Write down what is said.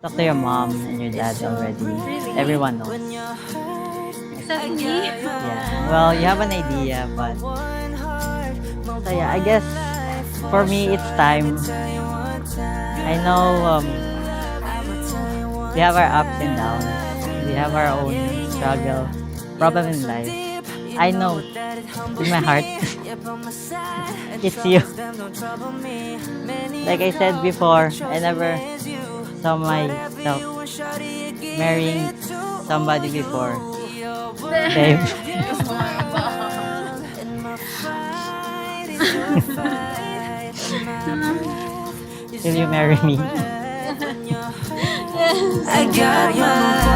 Talk to your mom and your dad already. Really? Everyone knows. Except me. Yeah. Well, you have an idea, but so yeah, I guess for me it's time. I know we have our ups and downs. We have our own struggle, problem in life. I know in my heart it's you. Like I said before, I never saw myself marrying somebody before. Babe, will you marry me? Yes. I got my